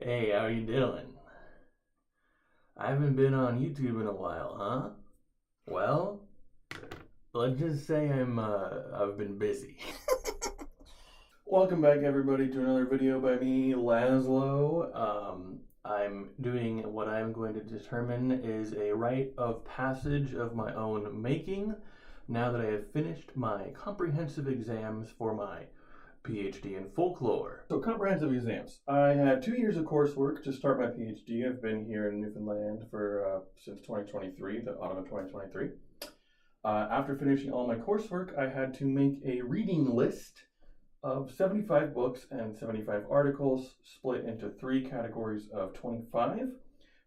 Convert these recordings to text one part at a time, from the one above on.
Hey, how you doing? I haven't been on YouTube in a while, huh? Well, let's just say I've been busy. Welcome back, everybody, to another video by me, Laszlo. I'm doing what I'm going to determine is a rite of passage of my own making now that I have finished my comprehensive exams for my PhD in folklore. So, comprehensive exams. I had 2 years of coursework to start my PhD. I've been here in Newfoundland for since 2023, the autumn of 2023. After finishing all my coursework, I had to make a reading list of 75 books and 75 articles split into 3 categories of 25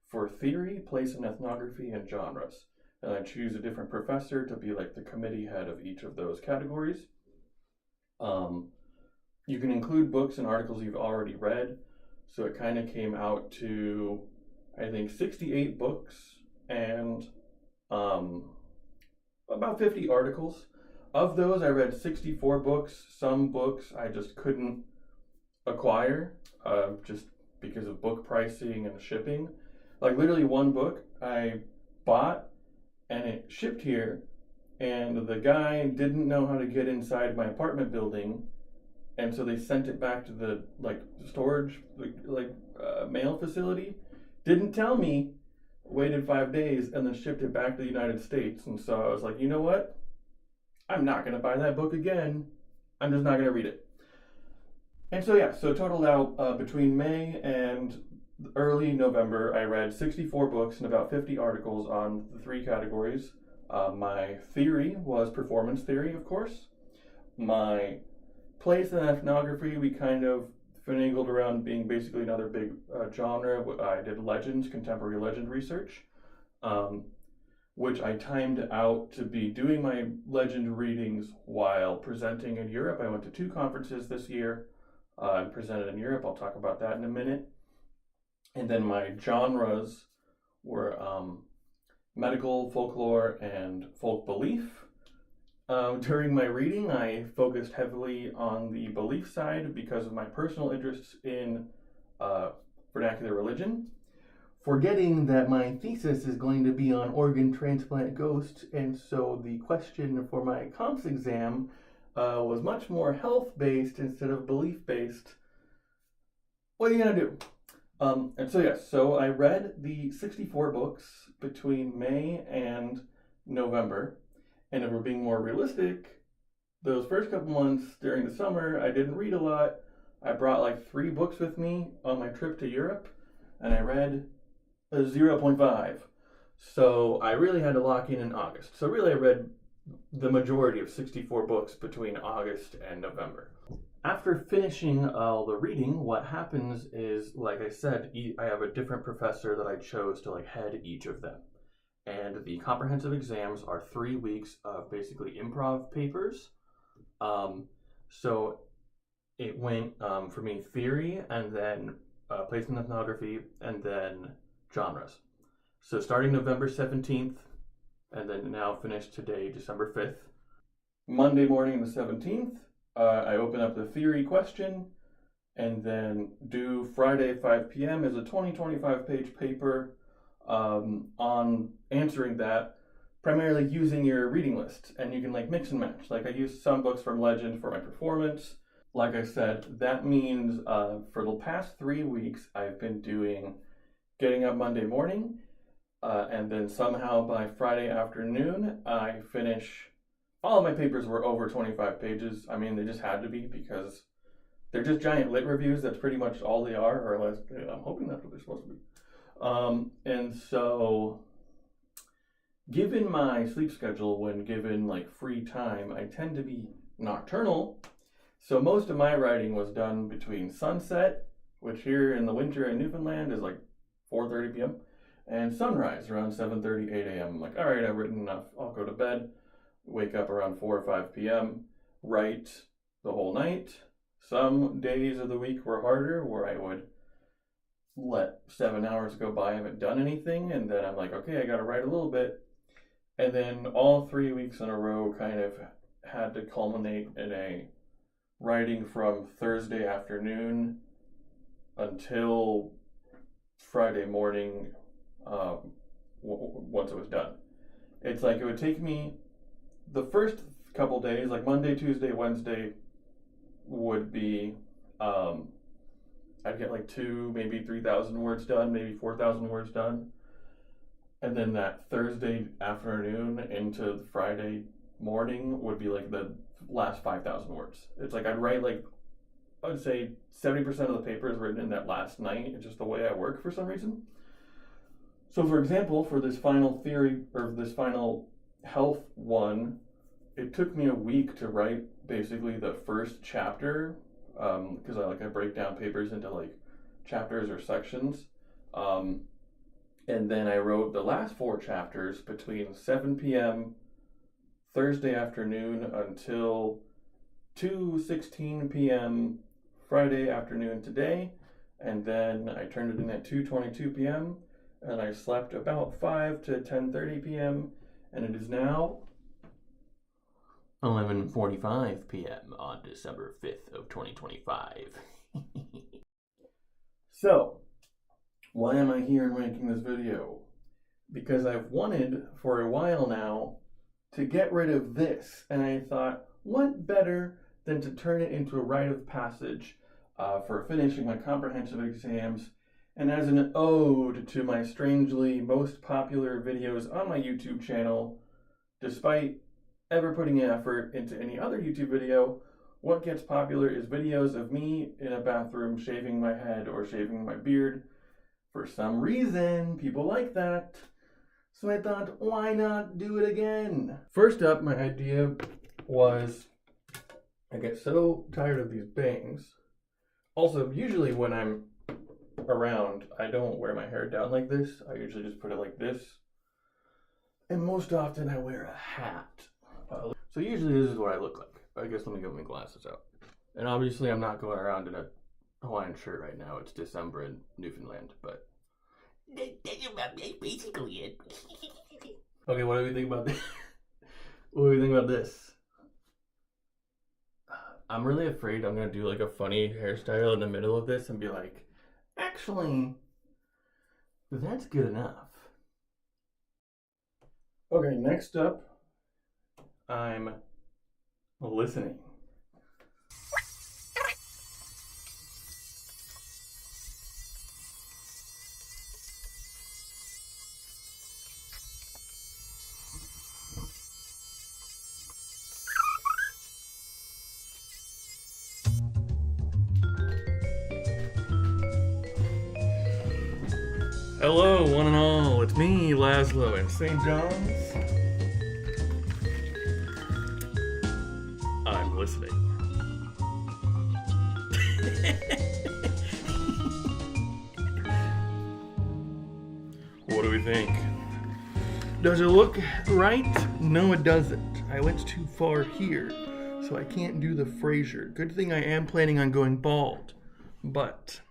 for theory, place and ethnography, and genres. And I choose a different professor to be like the committee head of each of those categories. You can include books and articles you've already read. So it kind of came out to, I think, 68 books and about 50 articles. Of those, I read 64 books. Some books I just couldn't acquire just because of book pricing and shipping. Like literally one book I bought and it shipped here, and the guy didn't know how to get inside my apartment building, and so they sent it back to the storage mail facility. Didn't tell me. Waited 5 days and then shipped it back to the United States. And so I was like, you know what? I'm not going to buy that book again. I'm just not going to read it. And so, yeah, so totaled out between May and early November, I read 64 books and about 50 articles on the 3 categories. My theory was performance theory, of course. My place and ethnography, we kind of finagled around being basically another big genre. I did legends, contemporary legend research, which I timed out to be doing my legend readings while presenting in Europe. I went to 2 conferences this year and presented in Europe. I'll talk about that in a minute. And then my genres were medical, folklore, and folk belief. During my reading, I focused heavily on the belief side because of my personal interests in vernacular religion, forgetting that my thesis is going to be on organ transplant ghosts, and so the question for my comps exam was much more health-based instead of belief-based. What are you gonna do? And so yes, so I read the 64 books between May and November. And if we're being more realistic, those first couple months during the summer, I didn't read a lot. I brought like 3 books with me on my trip to Europe, and I read a 0.5. So I really had to lock in August. So really I read the majority of 64 books between August and November. After finishing all the reading, what happens is, like I said, I have a different professor that I chose to head each of them. And the comprehensive exams are 3 weeks of basically improv papers. So it went for me theory, and then place and ethnography, and then genres. So starting November 17th, and then now finished today, December 5th. Monday morning, the 17th, I open up the theory question, and then do Friday 5 p.m. is a 20-25 page paper on answering that, primarily using your reading list. And you can mix and match. I used some books from Legend for my performance. Like I said, that means for the past 3 weeks I've been getting up Monday morning, and then somehow by Friday afternoon I finish. All of my papers were over 25 pages. I mean, they just had to be because they're just giant lit reviews. That's pretty much all they are, or at least I'm hoping that's what they're supposed to be. And so, given my sleep schedule, when given free time, I tend to be nocturnal. So most of my writing was done between sunset, which here in the winter in Newfoundland is 4:30 p.m., and sunrise around 7:30, 8 a.m. I'm like, all right, I've written enough. I'll go to bed, wake up around 4 or 5 p.m., write the whole night. Some days of the week were harder, where I would let 7 hours go by, I haven't done anything, and then I'm like, okay, I gotta write a little bit. And then all 3 weeks in a row kind of had to culminate in a writing from Thursday afternoon until Friday morning once it was done. It's like it would take me the first couple days, like Monday, Tuesday, Wednesday, would be I'd get like 2, maybe 3,000 words done, maybe 4,000 words done. And then that Thursday afternoon into Friday morning would be like the last 5,000 words. It's like I'd write like, I'd say 70% of the paper is written in that last night. It's just the way I work for some reason. So for example, for this final theory, or this final health one, it took me a week to write basically the first chapter, because I break down papers into like chapters or sections. And then I wrote the last 4 chapters between 7 p.m. Thursday afternoon until 2:16 p.m. Friday afternoon today. And then I turned it in at 2:22 p.m. and I slept about 5 to 10:30 p.m. and it is now 11:45 p.m. on December 5th of 2025. So, why am I here and making this video? Because I've wanted for a while now to get rid of this, and I thought, what better than to turn it into a rite of passage for finishing my comprehensive exams, and as an ode to my strangely most popular videos on my YouTube channel, despite ever putting effort into any other YouTube video, what gets popular is videos of me in a bathroom shaving my head or shaving my beard. For some reason, people like that. So I thought, why not do it again? First up, my idea was, I get so tired of these bangs. Also, usually when I'm around, I don't wear my hair down like this. I usually just put it like this. And most often I wear a hat. So usually this is what I look like. I guess let me get my glasses out. And obviously I'm not going around in a Hawaiian shirt right now. It's December in Newfoundland, but that's basically it. Okay, what do we think about this? What do we think about this? I'm really afraid I'm gonna do like a funny hairstyle in the middle of this and be like, actually, that's good enough. Okay, next up, I'm listening. Hello, one and all. It's me, Laszlo, in St. John's. I'm listening. What do we think? Does it look right? No, it doesn't. I went too far here, so I can't do the Frasier. Good thing I am planning on going bald, but...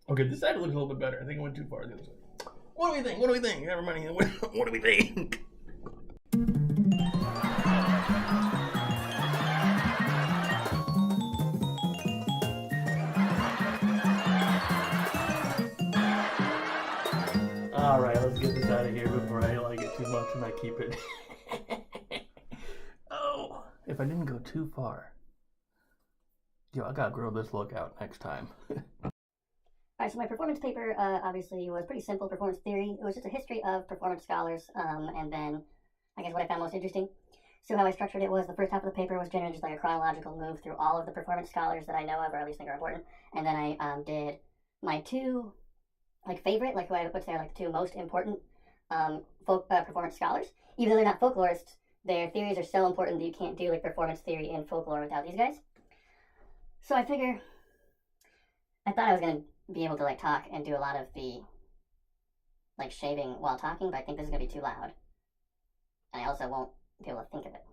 Okay, this side looks a little bit better. I think I went too far the other side. What do we think? What do we think? Everybody, what do we think? Alright, let's get this out of here before I like it too much and I keep it. Oh, if I didn't go too far. Yo, I gotta grow this look out next time. Alright, so my performance paper obviously was pretty simple performance theory. It was just a history of performance scholars, and then I guess what I found most interesting. So how I structured it was the first half of the paper was generally just like a chronological move through all of the performance scholars that I know of or at least think are important. And then I did my 2 favorite, who I would say are the 2 most important performance scholars. Even though they're not folklorists, their theories are so important that you can't do performance theory in folklore without these guys. So I thought I was going to be able to talk and do a lot of the shaving while talking, but I think this is going to be too loud. And I also won't be able to think of it.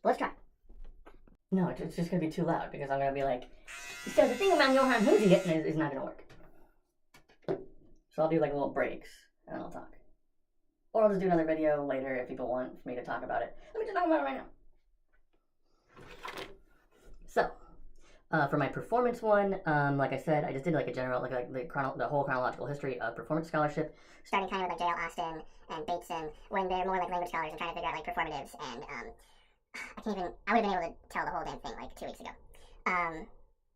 But let's try. No, it's just going to be too loud because I'm going to be like, so the thing about Johann Huziet is not going to work. So I'll do little breaks and then I'll talk. Or I'll just do another video later if people want me to talk about it. Let me just talk about it right now. So, For my performance one, like I said, I just did like a general, like the whole chronological history of performance scholarship, starting kind of with like J.L. Austin and Bateson, when they're more like language scholars and trying to figure out like performatives. And I would have been able to tell the whole damn thing like 2 weeks ago. I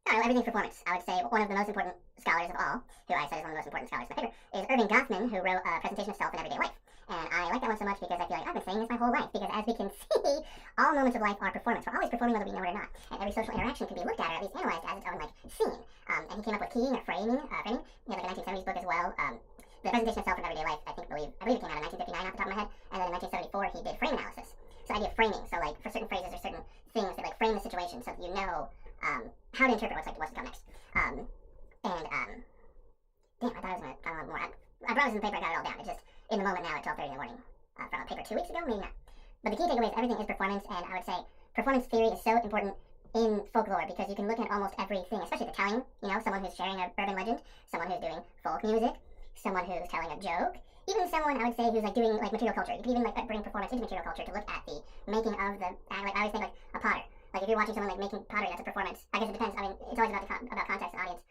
don't know, everything's performance. I would say one of the most important scholars of all, who I said is one of the most important scholars in my paper, is Irving Goffman, who wrote a presentation of self in everyday life. And I like that one so much because I feel like I've been saying this my whole life, because as we can see, all moments of life are performance. We're always performing whether we know it or not. And every social interaction can be looked at, or at least analyzed, as its own like scene. And he came up with keying or framing. He had like a 1970s book as well. The presentation of self in everyday life, I believe it came out in 1959 off the top of my head. And then in 1974 he did frame analysis. So the idea of framing, so like for certain phrases or certain things, they like frame the situation so that you know how to interpret what's to come next. Damn, I thought I was gonna talk a lot more. I brought this in the paper, I got it all down. It's just in the moment now at 12:30 in the morning. From a paper 2 weeks ago, maybe not. But the key takeaway is everything is performance, and I would say performance theory is so important in folklore because you can look at almost everything, especially the telling. You know, someone who's sharing an urban legend, someone who's doing folk music, someone who's telling a joke, even someone I would say who's like doing like material culture. You can even like bring performance into material culture to look at the making of the. Like I always think like a potter. Like if you're watching someone like making pottery, that's a performance. I guess it depends. I mean, it's always about context and audience.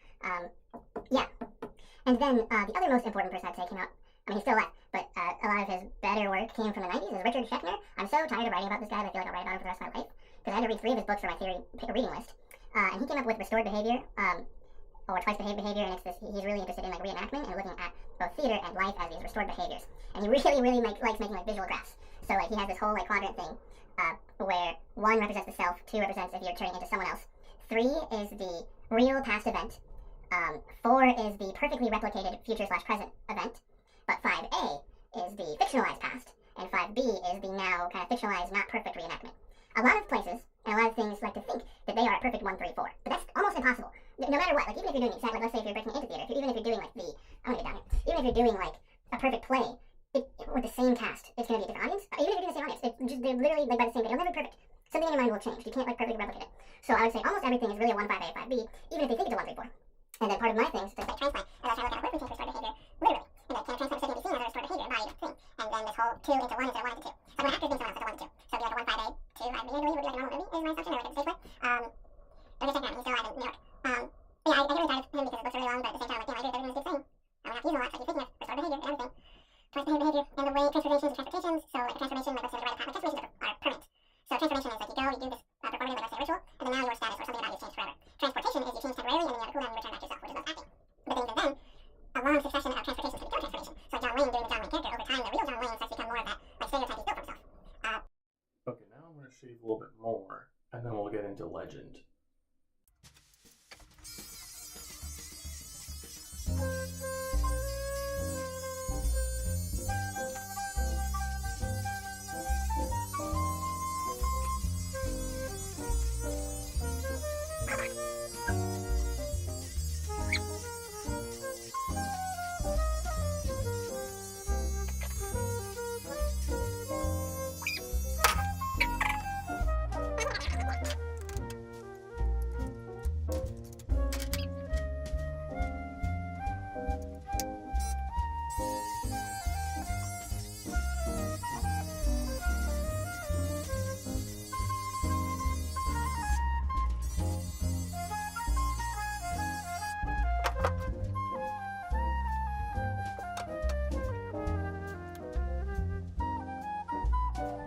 Yeah. And then the other most important person I'd say came out. I mean, he's still alive, but a lot of his better work came from the 90s. Is Richard Schechner. I'm so tired of writing about this guy that I feel like I'll write about him for the rest of my life, because I had to read 3 of his books for my theory reading list. And he came up with restored behavior, or twice behaved behavior, and it's this. He's really interested in like reenactment and looking at both theater and life as these restored behaviors. And he really likes making like visual graphs. So like he has this whole like quadrant thing, where 1 represents the self, 2 represents if you're turning into someone else, 3 is the real past event, 4 is the perfectly replicated future/present event, but 5A is the fictionalized past, and 5B is the now kind of fictionalized, not perfect reenactment. A lot of places and a lot of things like to think that they are at perfect 1, 3, 4, but that's almost impossible. No matter what, like even if you're doing exactly, like let's say if you're breaking into theater, even if you're doing like I'm gonna get down here, even if you're doing like a perfect play, with the same cast, it's gonna be a different audience. Even if you're doing the same audience, they're literally like by the same, it'll never be perfect. Something in your mind will change. You can't like perfectly replicate it. So I would say almost everything is really a 1, 5A, 5B, even if they think it's a 1, 3, 4. And then part of my things is like transplant, and that's how I look at what we change restored behavior, literally. And like transplant is taking be seen as a restored behavior, embodied thing. And then this whole 2 into 1 instead of 1 into 2. So when actors being someone else, it's a 1 into 2. So it'd be like a 1, 5A, 2, 5B, I believe would be like a normal movie, is my assumption, or like a stage play. But just check it out, he's still alive in New York. Yeah, I get really tired of him because his books are really long, but at the same time, like, damn, I agree with everything he's saying. I'm not using a lot, so I keep thinking of restored behavior and everything. Twice behaved behavior, and the way transformations are transportations. So like a transformation, like let's say the right of path, like transformations are permanent. So transformation is like you go, you do this performative, like let's say ritual, and then now your status or something about you change forever. Transportation is you change temporarily, and then you have a cooldown and you return back to yourself, which is like acting. But then even then, a long succession of transportations can become transformation. So like John Wayne doing the John Wayne character, over time the real John Wayne starts to become more of that like stereotype he's built for himself. Okay, now I'm going to shave a little bit more, and then we'll get into legend.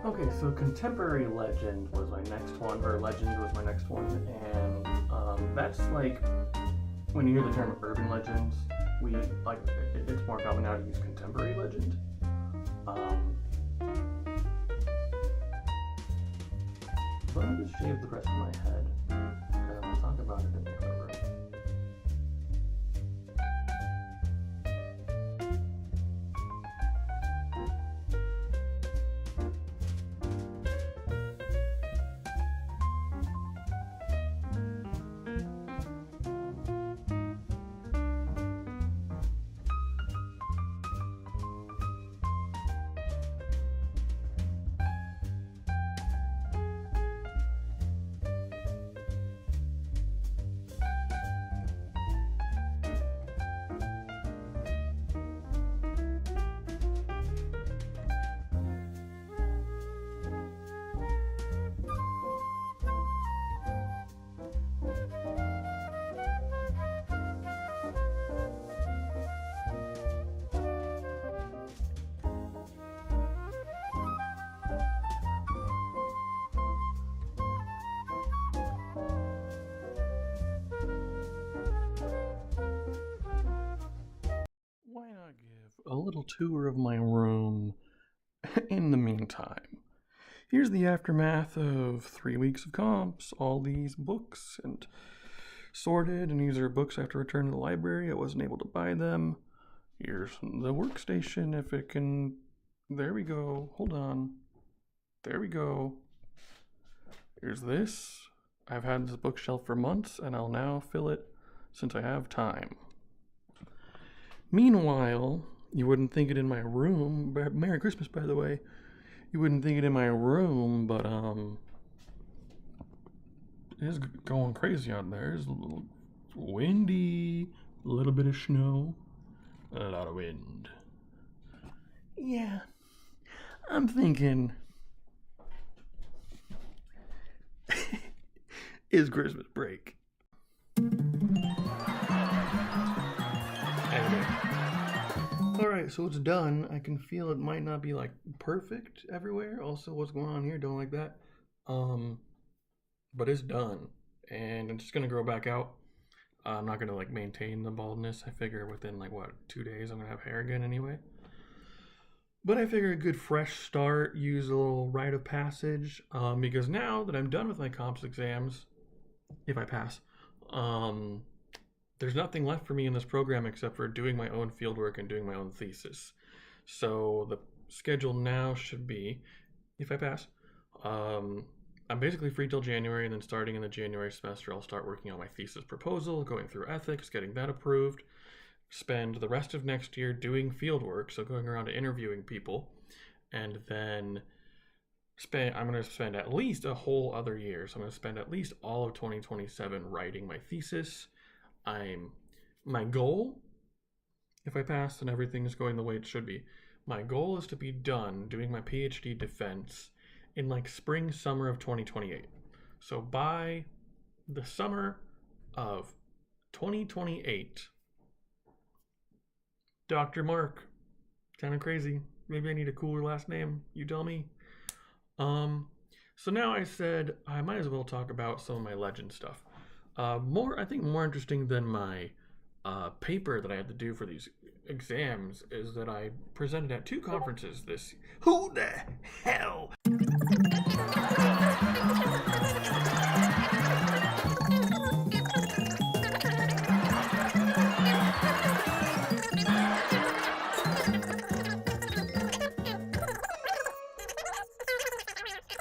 Okay, so contemporary legend was my next one, or legend was my next one, and that's like, when you hear the term urban legends, it's more common now to use contemporary legend. Let me just shave the rest of my head, and we'll talk about it in the other room. a little tour of my room in the meantime. Here's the aftermath of 3 weeks of comps, all these books and sorted, and these are books I have to return to the library. I wasn't able to buy them. Here's the workstation, if it can... There we go. Hold on. There we go. Here's this. I've had this bookshelf for months, and I'll now fill it since I have time. Meanwhile, you wouldn't think it in my room. Merry Christmas, by the way. You wouldn't think it in my room, but it's going crazy out there. It's a little windy, a little bit of snow, a lot of wind. Yeah, I'm thinking it's Christmas break. Alright, so it's done. I can feel it might not be like perfect everywhere. Also, what's going on here, don't like that. But it's done. And I'm just gonna grow back out. I'm not gonna like maintain the baldness. I figure within like 2 days I'm gonna have hair again anyway. But I figure a good fresh start, use a little rite of passage. Because now that I'm done with my comps exams, if I pass, there's nothing left for me in this program except for doing my own fieldwork and doing my own thesis. So the schedule now should be, if I pass, I'm basically free till January, and then starting in the January semester, I'll start working on my thesis proposal, going through ethics, getting that approved, spend the rest of next year doing fieldwork, so going around interviewing people, and then I'm going to spend at least a whole other year. So I'm going to spend at least all of 2027 writing my thesis. My goal, if I pass and everything is going the way it should be, my goal is to be done doing my PhD defense in like spring, summer of 2028. So by the summer of 2028, Dr. Mark, kind of crazy. Maybe I need a cooler last name. You tell me. So now I said I might as well talk about some of my legend stuff. I think more interesting than my paper that I had to do for these exams is that I presented at 2 conferences this. Who the hell?